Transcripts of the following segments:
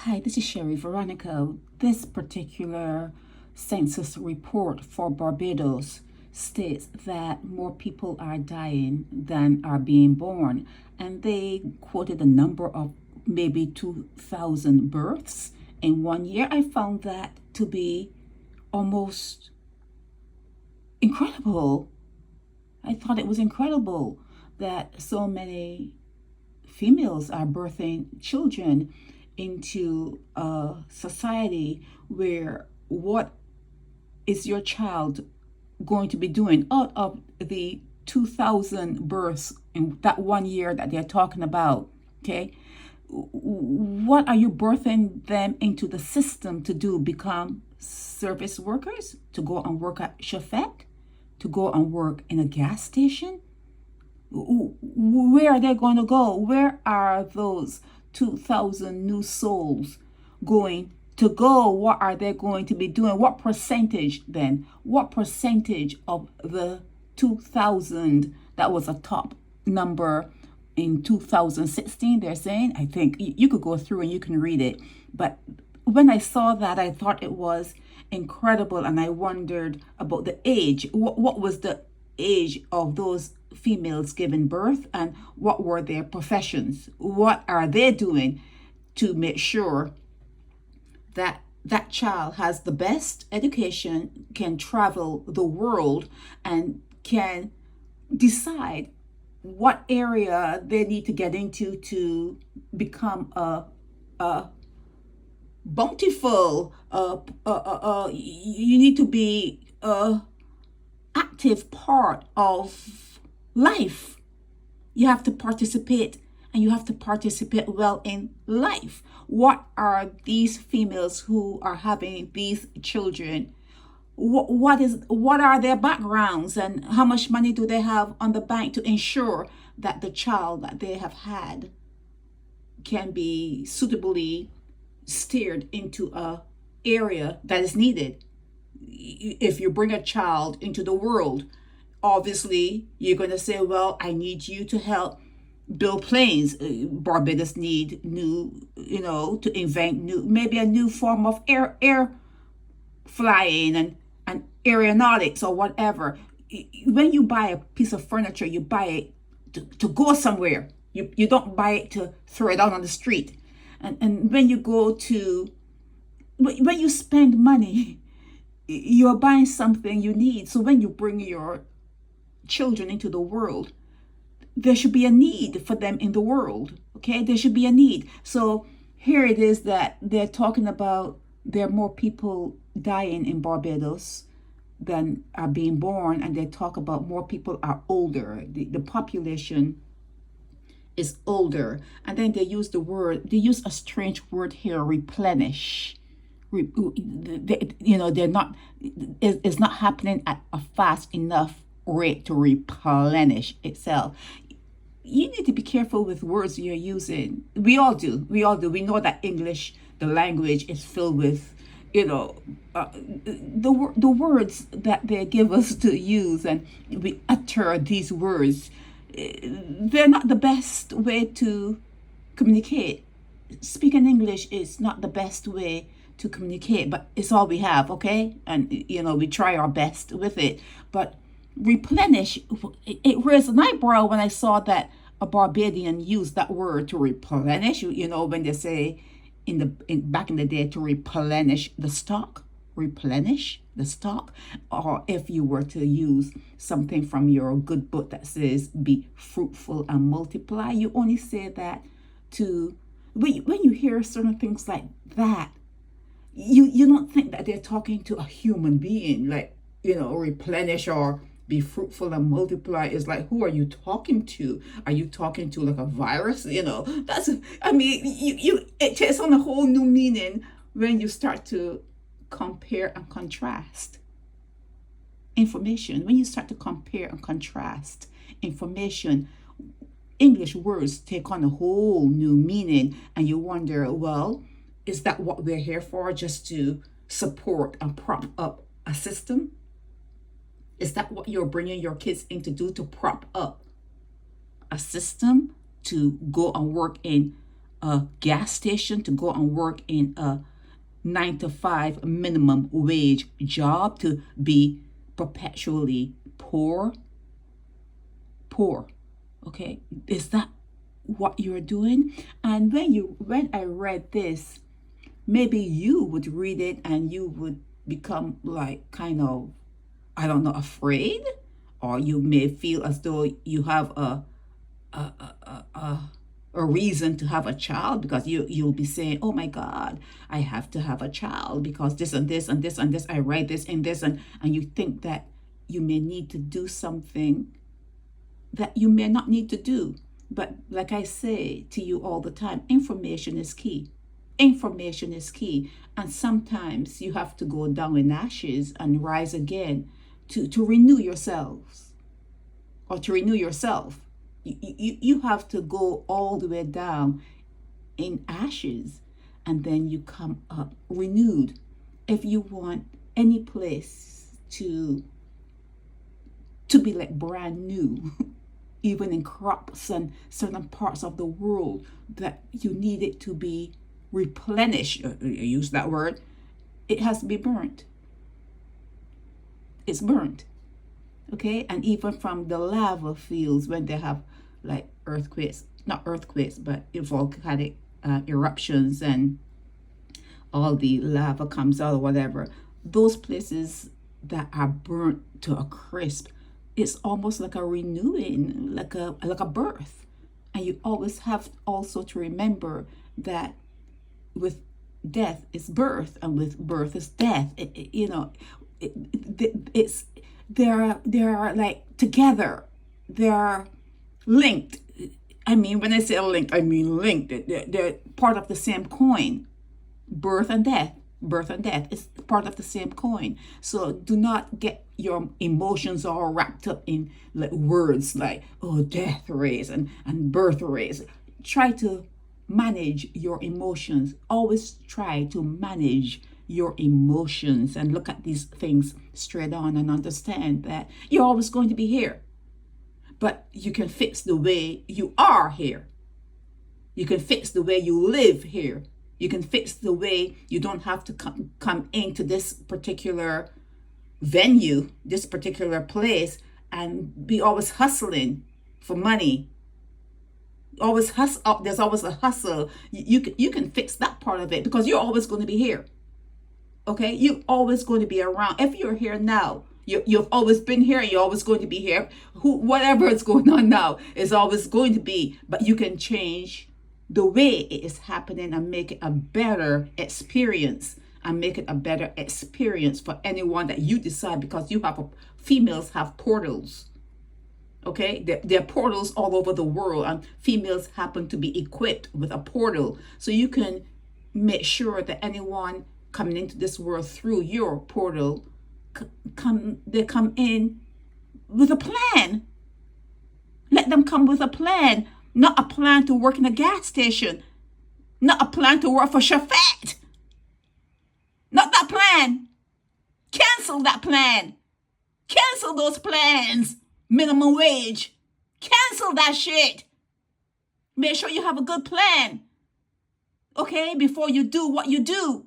Hi, this is Sherry Veronica. This particular census report for Barbados states that more people are dying than are being born. And they quoted a number of maybe 2,000 births in 1 year. I found that to be almost incredible. I thought it was incredible that so many females are birthing children into a society where what is your child going to be doing out of the 2,000 births in that 1 year that they're talking about? Okay, what are you birthing them into the system to do? Become service workers, to go and work at Chauffette, to go and work in a gas station? Where are they going to go? Where are those 2,000 new souls going to go? What are they going to be doing? What percentage then? What percentage of the 2,000 that was a top number in 2016, they're saying? I think you could go through and you can read it. But when I saw that, I thought it was incredible, and I wondered about the age. What was the age of those females giving birth, and what were their professions? What are they doing to make sure that that child has the best education, can travel the world, and can decide what area they need to get into to become a bountiful, you need to be active part of life. You have to participate, and you have to participate well in life. What are these females who are having these children? What are their backgrounds, and how much money do they have on the bank to ensure that the child that they have had can be suitably steered into a area that is needed? If you bring a child into the world, obviously you're going to say, well, I need you to help build planes. Barbados need new, to invent maybe a new form of air flying and aeronautics or whatever. When you buy a piece of furniture, you buy it to go somewhere. You don't buy it to throw it out on the street. And when you spend money, you're buying something you need. So when you bring your children into the world, there should be a need for them in the world. Okay, there should be a need. So here it is that they're talking about there are more people dying in Barbados than are being born, and they talk about more people are older. The population is older, and then they use a strange word here, replenish. They're not, it's not happening at a fast enough rate to replenish itself. You need to be careful with words you're using. We all do. We know that English, the language, is filled with, the words that they give us to use, and we utter these words. They're not the best way to communicate. Speaking English is not the best way to communicate, but it's all we have, okay? And we try our best with it. But replenish, it raised an eyebrow when I saw that a Barbadian used that word to replenish. When they say back in the day, to replenish the stock, or if you were to use something from your good book that says be fruitful and multiply, you only say that to when you hear certain things like that, you don't think that they're talking to a human being, like replenish or be fruitful and multiply. Is like, who are you talking to? Are you talking to like a virus? That's, it takes on a whole new meaning when you start to compare and contrast information. When you start to compare and contrast information, English words take on a whole new meaning, and you wonder, well, is that what we're here for? Just to support and prop up a system? Is that what you're bringing your kids in to do, to prop up a system, to go and work in a gas station to go and work in a 9 to 5 minimum wage job to be perpetually poor? Okay, is that what you're doing? And when I read this, maybe you would read it and you would become like kind of, I don't know, afraid, or you may feel as though you have a reason to have a child, because you'll be saying, oh my God, I have to have a child because this and this and this and this, I write this and this, and you think that you may need to do something that you may not need to do. But like I say to you all the time, information is key. Information is key. And sometimes you have to go down in ashes and rise again to renew yourselves, or to renew yourself. You have to go all the way down in ashes, and then you come up renewed. If you want any place to be like brand new, even in crops and certain parts of the world that you need it to be replenished, I use that word, it has to be burnt. It's burnt. Okay, and even from the lava fields, when they have like earthquakes, not earthquakes, but volcanic eruptions, and all the lava comes out or whatever, those places that are burnt to a crisp, it's almost like a renewing, like a birth. And you always have also to remember that with death is birth, and with birth is death. They're like together. They're linked. I mean, when I say linked, I mean linked. They're part of the same coin. Birth and death. Birth and death is part of the same coin. So do not get your emotions all wrapped up in like words like, oh, death rates and birth rates. Try to manage your emotions. Always try to manage your emotions and look at these things straight on and understand that you're always going to be here. But you can fix the way you are here. You can fix the way you live here. You can fix the way you don't have to come into this particular venue, this particular place, and be always hustling for money. Always hustle. There's always a hustle. You can fix that part of it, because you're always going to be here. Okay, you're always going to be around. If you're here now, you've always been here. You're always going to be here. Whatever is going on now is always going to be. But you can change the way it is happening and make it a better experience, and make it a better experience for anyone that you decide, because you have females have portals. Okay, there are portals all over the world, and females happen to be equipped with a portal, so you can make sure that anyone coming into this world through your portal come in with a plan. Let them come with a plan. Not a plan to work in a gas station. Not a plan to work for Shafat. Not that plan. Cancel that plan. Cancel those plans. Minimum wage. Cancel that shit. Make sure you have a good plan. Okay, before you do what you do.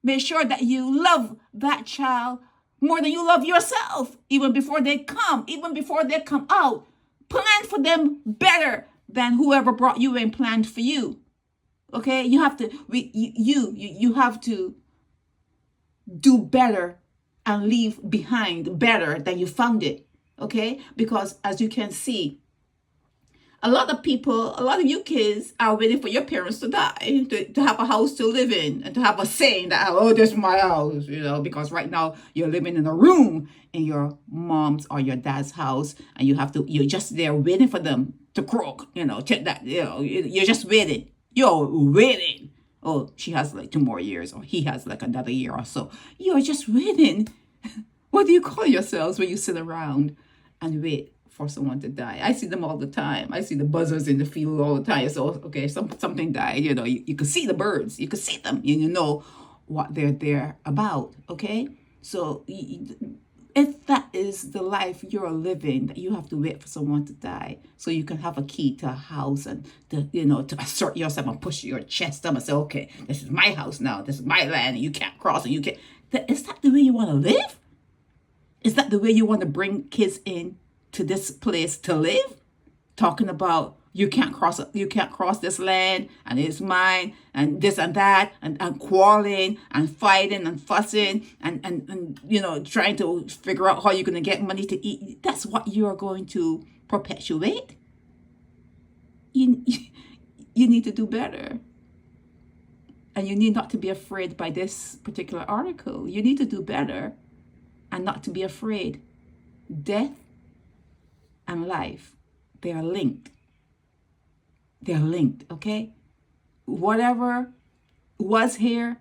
Make sure that you love that child more than you love yourself. Even before they come out. Plan for them better than whoever brought you in planned for you. Okay, you have to you have to do better and leave behind better than you found it. Okay, because as you can see, a lot of you kids are waiting for your parents to die to have a house to live in, and to have a saying that, oh, this is my house, because right now you're living in a room in your mom's or your dad's house, and you're just there waiting for them to croak, check that, you're just waiting. You're waiting. Oh, she has like 2 more years, or he has like another year or so. You're just waiting. What do you call yourselves when you sit around and wait for someone to die? I see them all the time. I see the buzzers in the field all the time. So, okay, something died. You can see the birds. You can see them. And you know what they're there about. Okay, so If that is the life you're living, that you have to wait for someone to die so you can have a key to a house and to assert yourself and push your chest up and say, okay, this is my house now, this is my land, and you can't cross, and you can't. Is that the way you want to live? Is that the way you want to bring kids in to this place to live? Talking about you can't cross this land, and it's mine, and this and that, and quarreling and fighting and fussing and trying to figure out how you're going to get money to eat. That's what you're going to perpetuate. You need to do better. And you need not to be afraid by this particular article. You need to do better and not to be afraid. Death and life, they are linked. They're linked, okay? Whatever was here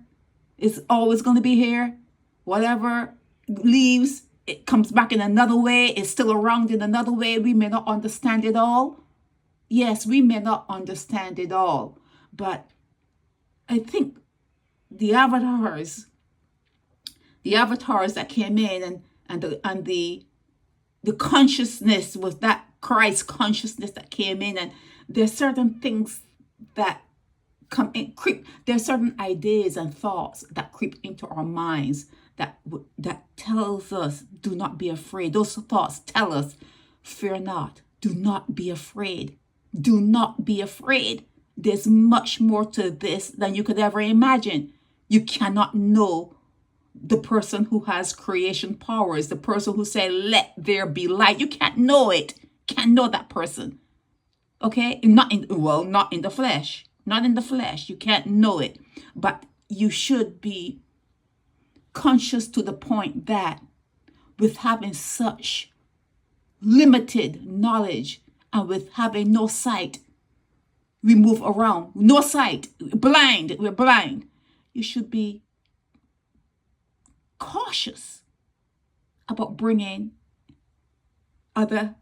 is always going to be here. Whatever leaves, it comes back in another way. It's still around in another way. We may not understand it all. Yes, we may not understand it all. But I think the avatars that came in and the consciousness was that Christ consciousness that came in, and there's certain things that come in, there's certain ideas and thoughts that creep into our minds that tells us, do not be afraid. Those thoughts tell us, fear not, do not be afraid. Do not be afraid. There's much more to this than you could ever imagine. You cannot know the person who has creation powers, the person who said, let there be light. You can't know it. Can't know that person. Okay? Not in the flesh. Not in the flesh. You can't know it. But you should be conscious to the point that with having such limited knowledge and with having no sight, we move around. No sight. Blind. We're blind. You should be cautious about bringing other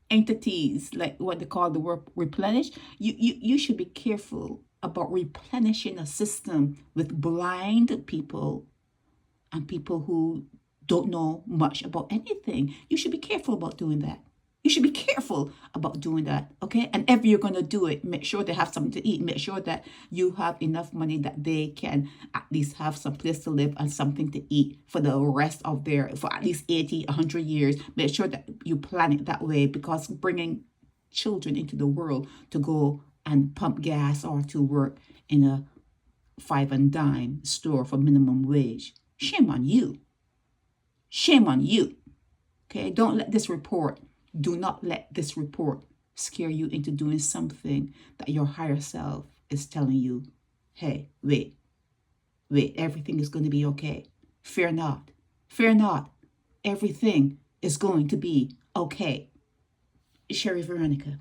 entities, like what they call the word replenish. You should be careful about replenishing a system with blind people and people who don't know much about anything. You should be careful about doing that. You should be careful about doing that, okay? And if you're going to do it, make sure they have something to eat. Make sure that you have enough money that they can at least have some place to live and something to eat for the rest of for at least 80, 100 years. Make sure that you plan it that way, because bringing children into the world to go and pump gas or to work in a 5 and dime store for minimum wage, shame on you. Shame on you, okay? Do not let this report scare you into doing something that your higher self is telling you, hey, wait, everything is going to be okay. Fear not. Fear not. Everything is going to be okay. Sherry Veronica.